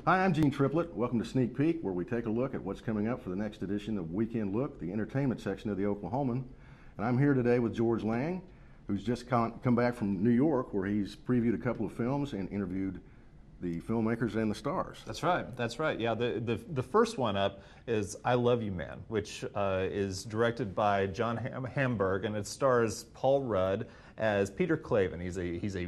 Hi, I'm Gene Triplett. Welcome to Sneak Peek, where we take a look at what's coming up for the next edition of Weekend Look, the entertainment section of the Oklahoman. And I'm here today with George Lang, who's just come back from New York, where he's previewed a couple of films and interviewed the filmmakers and the stars. That's right. That's right. Yeah, the first one up is I Love You Man, which is directed by John Hamburg, and it stars Paul Rudd as Peter Clavin. He's a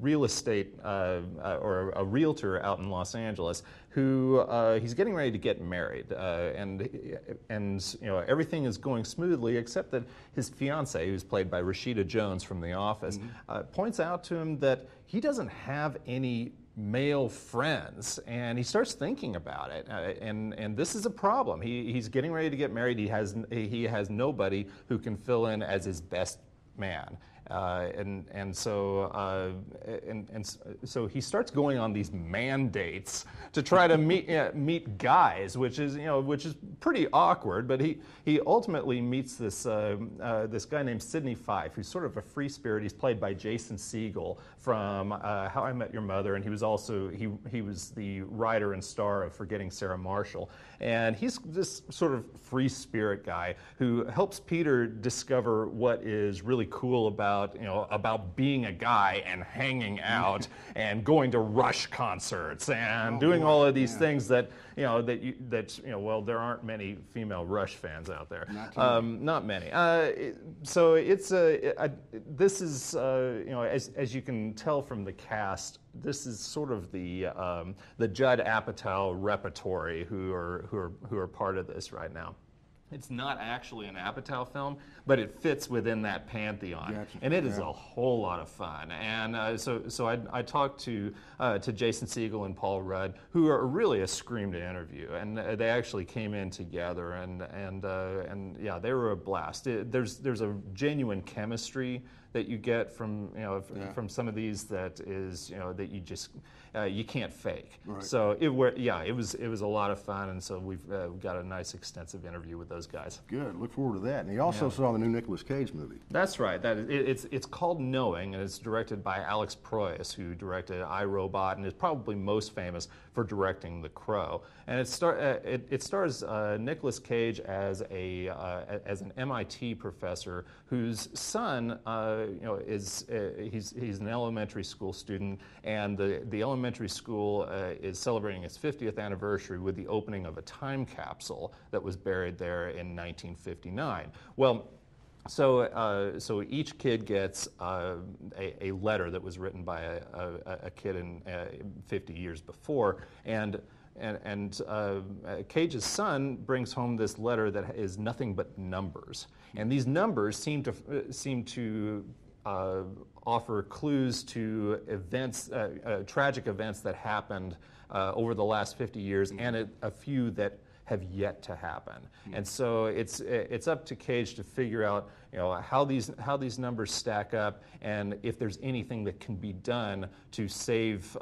real estate or a realtor out in Los Angeles who he's getting ready to get married, and you know everything is going smoothly except that his fiancée, who's played by Rashida Jones from The Office, points out to him that he doesn't have any male friends, and he starts thinking about it, and this is a problem. He's getting ready to get married. He has nobody who can fill in as his best man. So he starts going on these mandates to try to meet guys, which is pretty awkward. But he ultimately meets this guy named Sidney Fife, who's sort of a free spirit. He's played by Jason Segel from How I Met Your Mother, and he was also he was the writer and star of Forgetting Sarah Marshall. And he's this sort of free spirit guy who helps Peter discover what is really cool about being a guy and hanging out and going to Rush concerts and doing all of these things that well, there aren't many female Rush fans out there. Not many. So it's this is as you can tell from the cast, this is sort of the Judd Apatow repertory who are part of this right now. It's not actually an Apatow film, but it fits within that pantheon, Gotcha. And it is a whole lot of fun. And so I talked to Jason Segel and Paul Rudd, who are really a scream to interview, and they actually came in together, and yeah, they were a blast. There's a genuine chemistry that you get from some of these that is that you just you can't fake. Right. So it was a lot of fun, and so we've got a nice extensive interview with those guys. Good. Look forward to that. And he also saw the new Nicolas Cage movie. That's right. It's called Knowing, and it's directed by Alex Proyas, who directed I, Robot, and is probably most famous for directing The Crow. And it stars Nicolas Cage as an MIT professor whose son is he's an elementary school student, and the elementary school is celebrating its 50th anniversary with the opening of a time capsule that was buried there in 1959. Well, so each kid gets a letter that was written by a kid in 50 years before, and Cage's son brings home this letter that is nothing but numbers, and these numbers seem to offer clues to events, tragic events that happened over the last 50 years, and a few that have yet to happen. And so it's up to Cage to figure out how these numbers stack up, and if there's anything that can be done to save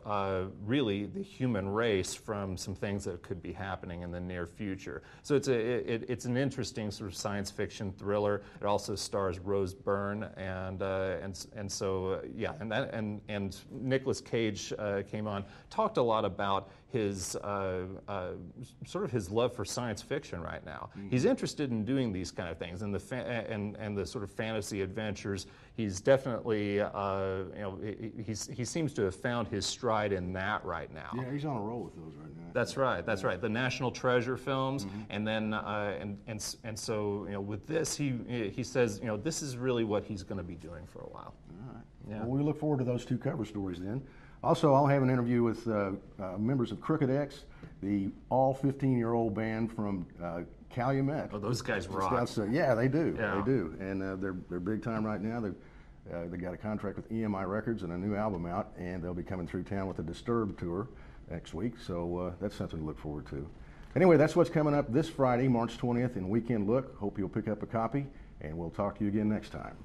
really the human race from some things that could be happening in the near future. So it's an interesting sort of science fiction thriller. It also stars Rose Byrne, and so yeah, and Nicolas Cage came on, talked a lot about his sort of his love for science fiction right now. He's interested in doing these kind of things, and the sort of fantasy adventures. He's definitely he seems to have found his stride in that right now. Yeah, he's on a roll with those right now. That's right. That's right. The National Treasure films, and then and so with this he says this is really what he's going to be doing for a while. All right. Yeah. Well, we look forward to those two cover stories then. Also, I'll have an interview with members of Crooked X, the all 15-year-old band from Calumet. Oh, those guys rock. Yeah, they do. Yeah. They do, and they're big time right now. They got a contract with EMI Records and a new album out, and they'll be coming through town with a Disturbed tour next week. So that's something to look forward to. Anyway, that's what's coming up this Friday, March 20th, in Weekend Look. Hope you'll pick up a copy, and we'll talk to you again next time.